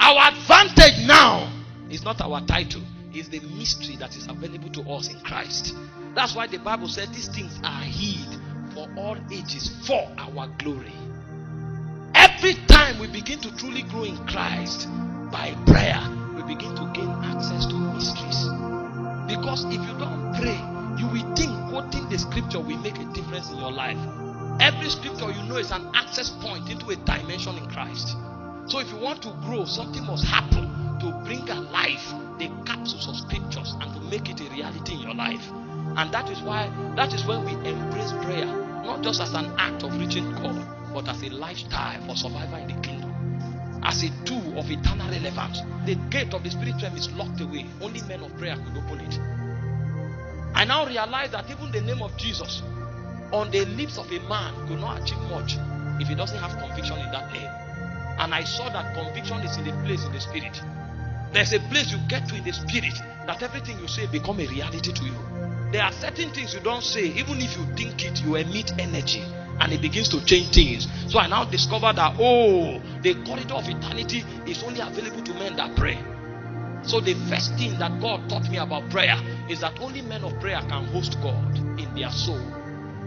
Our advantage now is not our title, it's the mystery that is available to us in Christ. That's why the Bible said these things are hid for all ages for our glory. Every time we begin to truly grow in Christ by prayer, we begin to gain access to mysteries. Because if you don't pray, you will think quoting the scripture will make a difference in your life. Every scripture you know is an access point into a dimension in Christ. So if you want to grow, something must happen to bring alive the capsules of scriptures and to make it a reality in your life. And that is when we embrace prayer, not just as an act of reaching God, but as a lifestyle for survival in the kingdom, as a tool of eternal relevance. The gate of the spirit realm is locked away. Only men of prayer could open it. I now realize that even the name of Jesus on the lips of a man could not achieve much if he doesn't have conviction in that name. And I saw that conviction is in the place in the spirit. There's a place you get to in the spirit that everything you say become a reality to you. There are certain things you don't say, even if you think it, you emit energy and it begins to change things. So I now discover that, the corridor of eternity is only available to men that pray. So the first thing that God taught me about prayer is that only men of prayer can host God in their soul.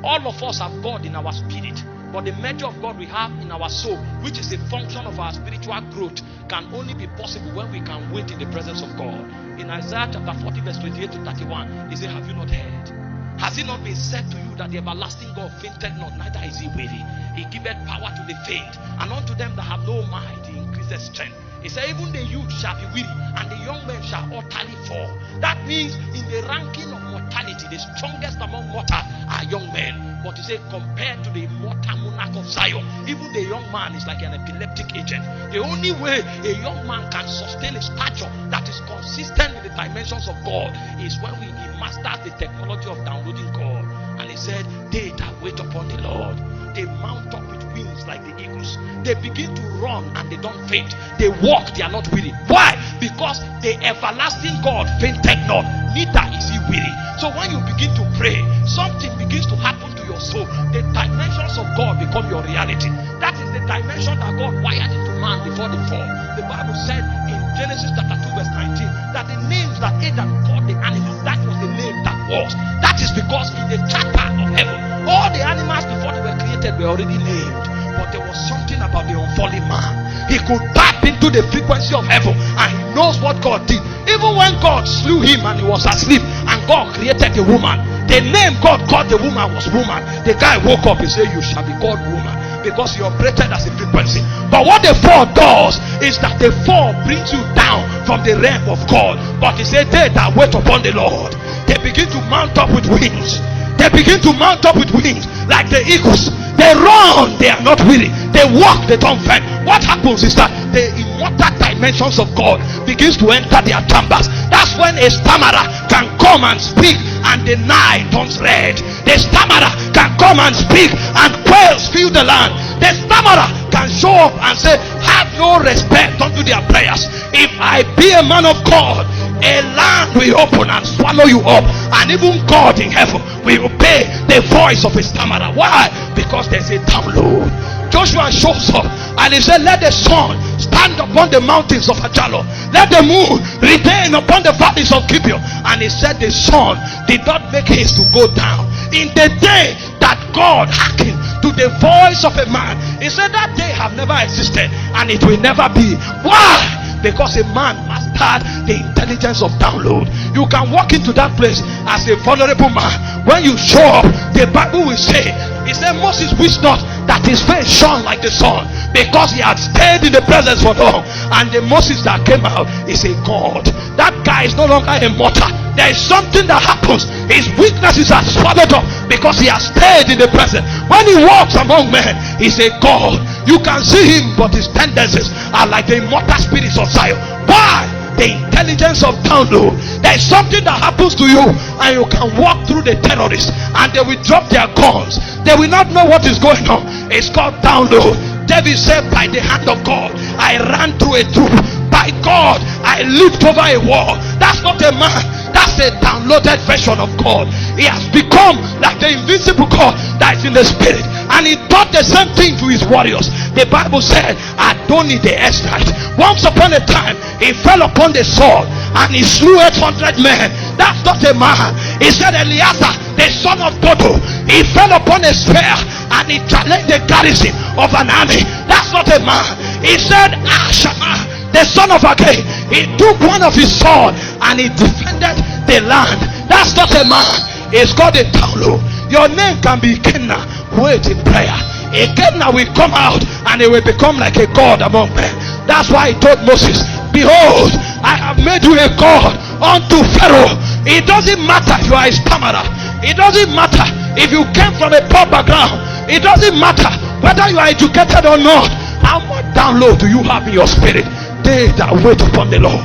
All of us have God in our spirit, but the measure of God we have in our soul, which is a function of our spiritual growth, can only be possible when we can wait in the presence of God. In Isaiah chapter 40 verse 28 to 31, he said, have you not heard? Has it not been said to you that the everlasting God fainted not, neither is he weary? He giveth power to the faint, and unto them that have no might he increaseth strength. He said, even the youth shall be weary, and the young men shall utterly fall. That means in the ranking of mortality, the strongest among mortals are young men. But he said, compared to the immortal monarch of Zion, even the young man is like an epileptic agent. The only way a young man can sustain a stature that is consistent with the dimensions of God is when he masters the technology of downloading God. And he said, they that wait upon the Lord, they mount up with wings like the eagles. They begin to run and they don't faint. They walk, they are not weary. Why? Because the everlasting God fainted not, neither is he weary. So when you begin to pray, something begins to happen to your soul. The dimensions of God become your reality. That is the dimension that God wired into man before the fall. The Bible said in Genesis chapter 2 verse 19 that the names that Adam called the animals, that was the name that was. That is because in the charter of heaven, all the animals before they were created were already named. But there was something about the unfallen man. He could tap into the frequency of heaven and he knows what God did. Even when God slew him and he was asleep and God created the woman, the name God called the woman was woman. The guy woke up and said, you shall be called woman, because he operated as a frequency. But what the fall does is that the fall brings you down from the realm of God. But he said, they that wait upon the Lord, they begin to mount up with wings. They begin to mount up with wings like the eagles. They run, they are not weary. They walk, they don't faint. What happens is that the immortal dimensions of God begins to enter their chambers. That's when a stammerer can come and speak and the night turns red. The stammerer can come and speak and quails fill the land. The stammerer can show up and say, have no respect unto their prayers. If I be a man of God, a land will open and swallow you up, and even God in heaven will obey the voice of a stammerer. Why? Because there's a download. Joshua shows up and he said, let the sun stand upon the mountains of Ajalo, let the moon retain upon the valleys of Gibeon. And he said the sun did not make haste to go down. In the day that God hearkened to the voice of a man, he said that day have never existed and it will never be. Why? Because a man mastered the intelligence of download. You can walk into that place as a vulnerable man. When you show up, the Bible will say, he said Moses wished not that his face shone like the sun, because he had stayed in the presence for long. And the Moses that came out is a God. That guy is no longer a mortal. There is something that happens. His weaknesses are swallowed up because he has stayed in the presence. When he walks among men, he's a God. You can see him, but his tendencies are like the immortal spirits of Zion. Why? The intelligence of download. There is something that happens to you and you can walk through the terrorists and they will drop their guns. They will not know what is going on. It's called download. David said, by the hand of God I ran through a troop. By God I leaped over a wall. That's not a man, that's a downloaded version of God. He has become like the invisible God that is in the spirit, and he taught the same thing to his warriors. The Bible said Adoni the Ezrahite, once upon a time he fell upon the sword and he slew 800 men. That's not a man. He said Eleazar the son of Dodo, he fell upon a spear and he challenged the garrison of an army. That's not a man. He said Ashama the son of Agay, he took one of his sword and he defended the land. That's not a man. It's called a download. Your name can be Kenna. Wait in prayer. A Kenna will come out and it will become like a god among men. That's why he told Moses, behold, I have made you a god unto Pharaoh. It doesn't matter if you are a stammerer. It doesn't matter if you came from a poor background. It doesn't matter whether you are educated or not. How much download do you have in your spirit? They that wait upon the Lord,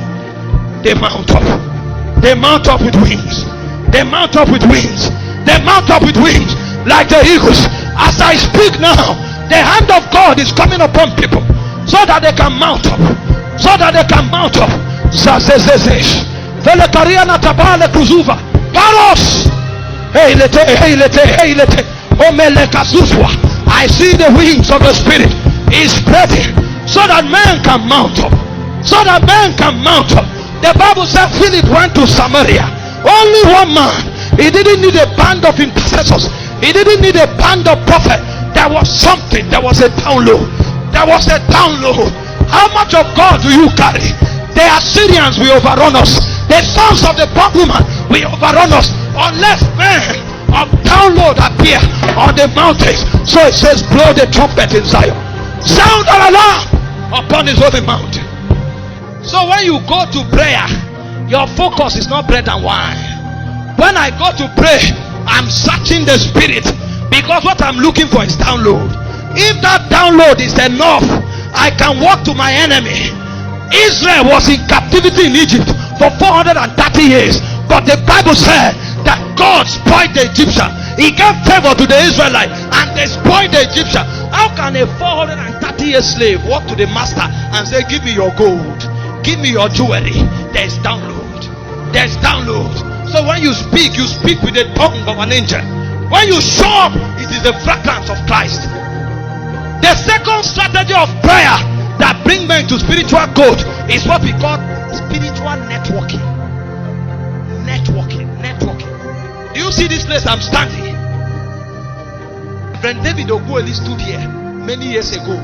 they mount up. They mount up with wings. They mount up with wings. They mount up with wings like the eagles. As I speak now, the hand of God is coming upon people so that they can mount up. So that they can mount up. I see the wings of the Spirit is spreading so that man can mount up. So that man can mount up. The Bible said Philip went to Samaria. Only one man. He didn't need a band of intercessors. He didn't need a band of prophets. There was something. There was a download. There was a download. How much of God do you carry? The Assyrians will overrun us. The sons of the bondwoman will overrun us unless men of download appear on the mountains. So it says, blow the trumpet in Zion. Sound an alarm upon his holy mountain. So when you go to prayer, your focus is not bread and wine. When I go to pray, I'm searching the spirit, because what I'm looking for is download. If that download is enough, I can walk to my enemy. Israel was in captivity in Egypt for 430 years, but the Bible said that God spoiled the Egyptian. He gave favor to the Israelites and they spoiled the Egyptian. How can a 430-year slave walk to the master and say, give me your gold, give me your jewelry? There's download. There's download. So when you speak with the tongue of an angel. When you show up, it is the fragrance of Christ. The second strategy of prayer that brings men to spiritual growth is what we call spiritual networking. Networking. Do you see this place I'm standing? Friend David Ogueli stood here many years ago.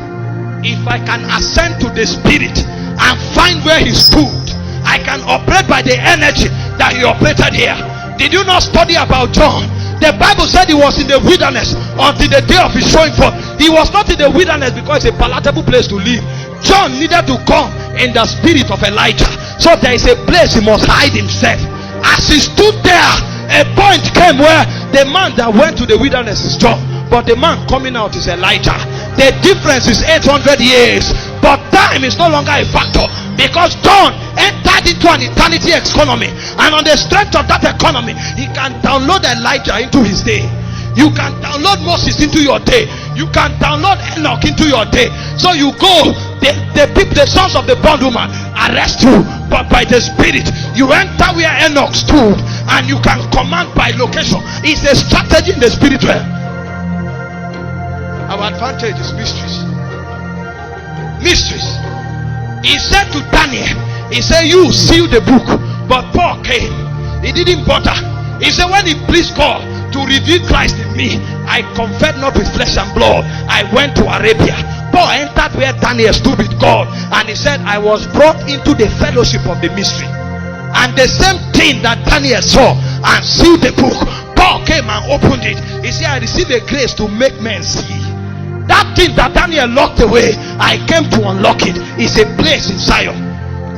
If I can ascend to the spirit and find where he stood, I can operate by the energy that he operated here. Did you not study about John? The Bible said he was in the wilderness until the day of his showing forth. He was not in the wilderness because it's a palatable place to live. John needed to come in the spirit of Elijah. So there is a place he must hide himself. As he stood there, a point came where the man that went to the wilderness is John, but the man coming out is Elijah. The difference is 800 years, but time is no longer a factor, because John entered into an eternity economy, and on the strength of that economy, he can download Elijah into his day. You can download Moses into your day. You can download Enoch into your day. So you go, the people, the sons of the bondwoman arrest you, but by the spirit you enter where Enoch stood, and you can command by location. It's a strategy in the spirit realm. Our advantage is mysteries. Mysteries. He said to Daniel, he said, you seal the book. But Paul came. He didn't bother. He said, when he pleased God to reveal Christ in me, I conferred not with flesh and blood. I went to Arabia. Paul entered where Daniel stood with God, and he said, I was brought into the fellowship of the mystery. And the same thing that Daniel saw and sealed the book, Paul came and opened it. He said, I received a grace to make men see. That thing that Daniel locked away, I came to unlock it. It's a place in Zion.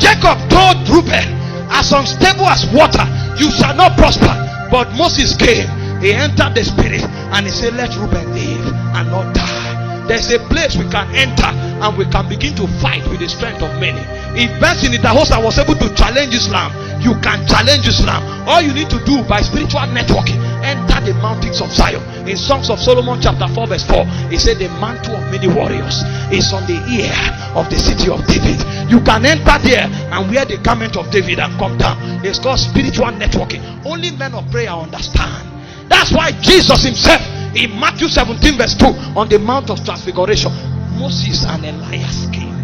Jacob told Reuben, as unstable as water, you shall not prosper. But Moses came. He entered the spirit and he said, let Reuben live and not die. There's a place we can enter and we can begin to fight with the strength of many. If Benson Idahosa was able to challenge Islam, you can challenge Islam. All you need to do by spiritual networking, enter the mountains of Zion. In Songs of Solomon chapter 4 verse 4, he said the mantle of many warriors is on the ear of the city of David. You can enter there and wear the garment of David and come down. It's called spiritual networking. Only men of prayer understand. That's why Jesus himself in Matthew 17 verse 2 on the Mount of Transfiguration Moses and Elias came,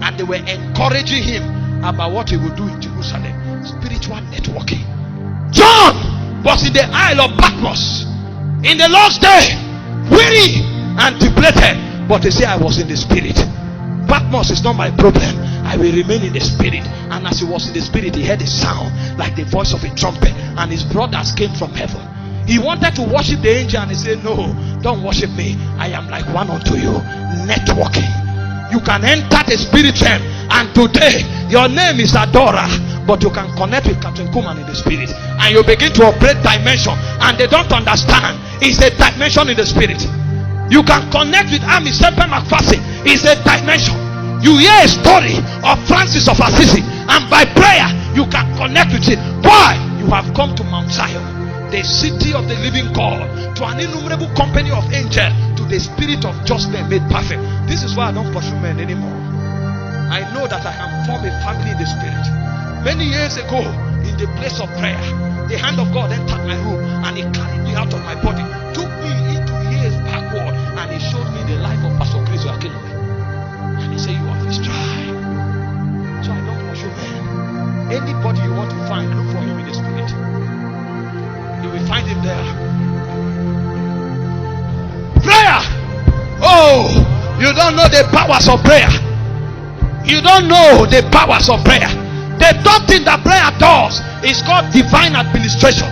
and they were encouraging him about what he would do in Jerusalem. Spiritual networking. John was in the Isle of Patmos in the Lord's day, weary and depleted, but they say, I was in the spirit. Patmos is not my problem. I will remain in the spirit. And as he was in the spirit, he heard a sound like the voice of a trumpet, and his brothers came from heaven. He wanted to worship the angel, and he said, no, don't worship me. I am like one unto you. Networking. You can enter the spirit realm, and today your name is Adora, but you can connect with Captain Kuman in the spirit, and you begin to operate dimension, and they don't understand. It's a dimension in the spirit. You can connect with Army Semper McPherson. It's a dimension. You hear a story of Francis of Assisi, and by prayer you can connect with it. Why? You have come to Mount Zion, the city of the living God, to an innumerable company of angels, to the spirit of just men made perfect. This is why I don't pursue men anymore. I know that I can form a family in the spirit. Many years ago, in the place of prayer, the hand of God entered my room, and he carried me out of my body, took me into years backward, and he showed me the life of Pastor Chris Oyakhilome. And he said, you have his tribe. So I don't pursue men. Anybody you want to find, look for him in the spirit. You will find him there. Prayer. Oh, you don't know the powers of prayer. You don't know the powers of prayer. The third thing that prayer does is called divine administration.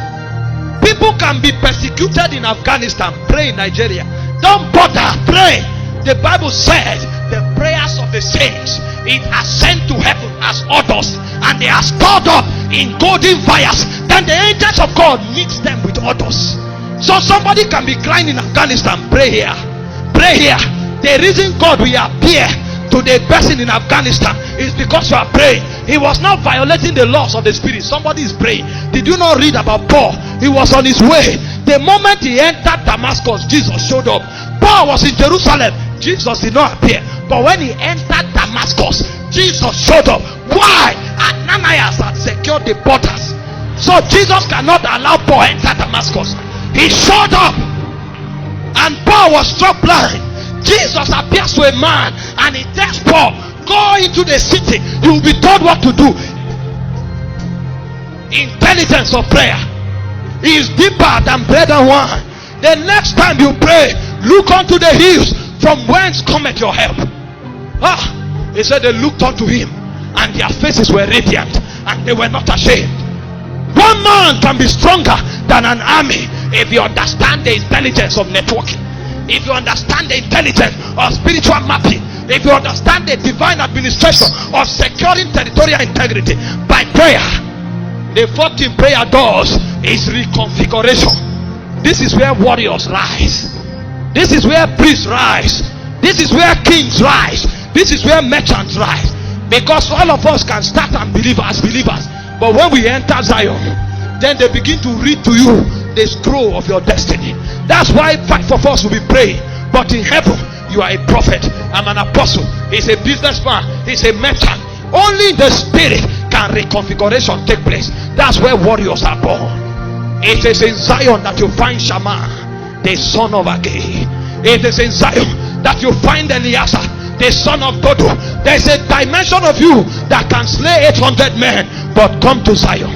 People can be persecuted in Afghanistan. Pray in Nigeria. Don't bother. Pray. The Bible says the prayers of the saints, it ascend to heaven as orders, and they are stored up in golden vials. Then the angels of God mix them with orders. So somebody can be crying in Afghanistan. Pray here. Pray here. The reason God will appear to the person in Afghanistan is because you are praying. He was not violating the laws of the spirit. Somebody is praying. Did you not read about Paul? He was on his way. The moment he entered Damascus, Jesus showed up. Paul was in Jerusalem. Jesus did not appear. But when he entered Damascus, Jesus showed up. Why? Ananias had secured the borders. So Jesus cannot allow Paul enter Damascus. He showed up, and Paul was struck blind. Jesus appears to a man, and he tells Paul, go into the city, you will be told what to do. Intelligence of prayer is deeper than bread and wine. The next time you pray, look unto the hills, from whence cometh your help. He said they looked unto him, and their faces were radiant, and they were not ashamed. One man can be stronger than an army if you understand the intelligence of networking, if you understand the intelligence of spiritual mapping, if you understand the divine administration of securing territorial integrity by prayer. The fourth thing prayer does is reconfiguration. This is where warriors rise. This is where priests rise. This is where kings rise. This is where merchants rise. Because all of us can start and believe as believers, but when we enter Zion, then they begin to read to you the scroll of your destiny. That's why 5 of us will be praying. But in heaven, you are a prophet. I'm an apostle. He's a businessman. He's a merchant. Only in the spirit can reconfiguration take place. That's where warriors are born. It is in Zion that you find Shammah, the son of Agag. It is in Zion that you find Eliezer, the son of Dodo. There's a dimension of you that can slay 800 men. But come to Zion.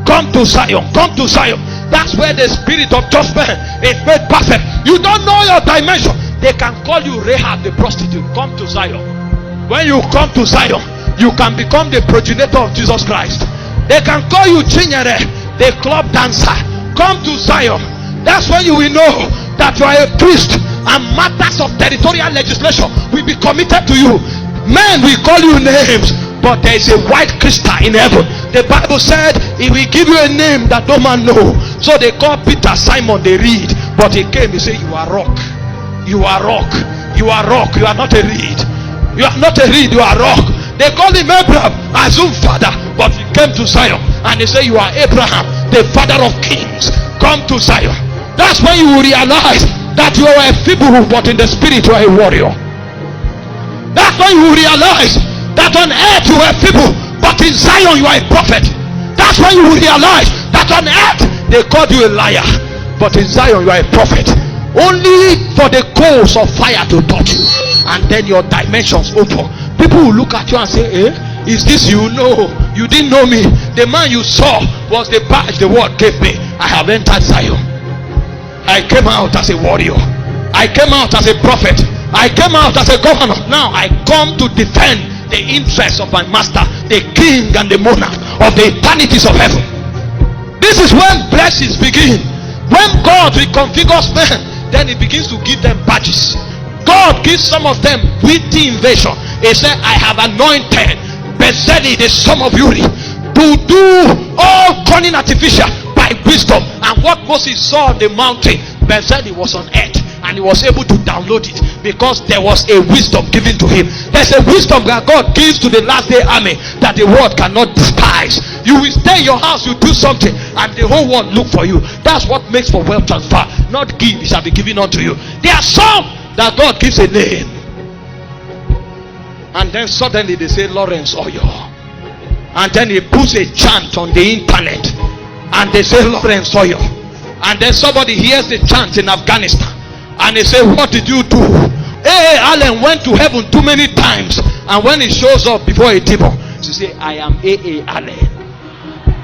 Come to Zion. Come to Zion. That's where the spirit of just men is made perfect. You don't know your dimension. They can call you Rahab the prostitute. Come to Zion. When you come to Zion, you can become the progenitor of Jesus Christ. They can call you Chinyere, the club dancer. Come to Zion. That's when you will know that you are a priest, and matters of territorial legislation will be committed to you. Men will call you names, but there is a white crystal in heaven. The Bible said he will give you a name that no man know. So they call Peter Simon the reed, but he came, he said, you are rock. You are rock. You are rock. You are not a reed. You are not a reed. You are rock. They call him Abraham, assume father, but he came to Zion and they say, you are Abraham, the father of kings. Come to Zion. That's when you will realize that you are a feeble, but in the spirit you are a warrior. That's when you will realize that on earth you are feeble, but in Zion you are a prophet. That's when you will realize that on earth they called you a liar, but in Zion you are a prophet. Only for the coals of fire to touch you, and then your dimensions open. People will look at you and say, is this you? No, you didn't know me. The man you saw was the badge the word gave me. I have entered Zion. I came out as a warrior. I came out as a prophet. I came out as a governor. Now I come to defend the interests of my master, the king and the monarch of the eternities of heaven. This is when blessings begin. When God reconfigures men, then he begins to give them badges. God gives some of them witty invasion. He said, I have anointed Bezalel the son of Uri to do all cunning artificial by wisdom. And what Moses saw on the mountain, Bezalel was on earth, and he was able to download it because there was a wisdom given to him. There's a wisdom that God gives to the last day army that the world cannot despise. You will stay in your house, you do something, and the whole world look for you. That's what makes for wealth transfer. Not give, it shall be given unto you. There are some that God gives a name, and then suddenly they say Lawrence Oyo, and then he puts a chant on the internet, and they say Lawrence Oyo, and then somebody hears the chant in Afghanistan, and they say, what did you do? A.A. Allen went to heaven too many times, and when he shows up before a demon, he say, I am A.A. Allen.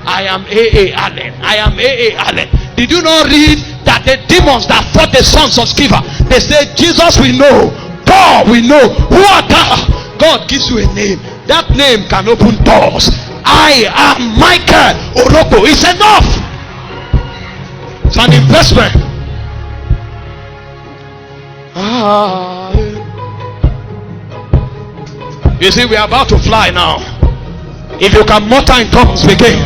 I am A.A. Allen. I am A.A. Allen. Did you not read that the demons that fought the sons of Sceva, they said, Jesus we know, God we know, who art thou? God gives you a name. That name can open doors. I am Michael Oroko. It's enough. It's an investment. You see, we are about to fly now. If you can mutter in tongues, begin.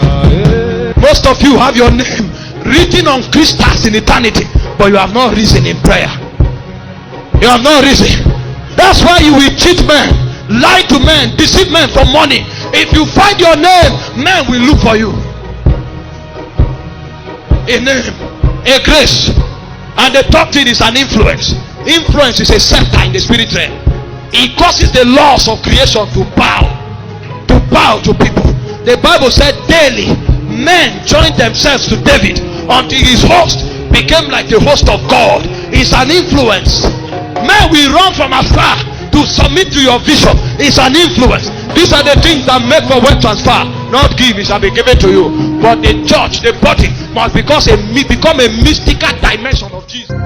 Most of you have your name written on crystals in eternity, but you have not risen in prayer. You have not risen. That's why you will cheat men, lie to men, deceive men for money. If you find your name, men will look for you. A name, a grace, and the third thing is an influence. Influence is a scepter in the spirit realm. It causes the laws of creation to bow to people. The Bible said daily men joined themselves to David until his host became like the host of God. It's an influence. Men will run from afar to submit to your vision. It's an influence. These are the things that make for wealth transfer. Not give, it shall be given to you. But the church, the body, must become a mystical dimension of Jesus.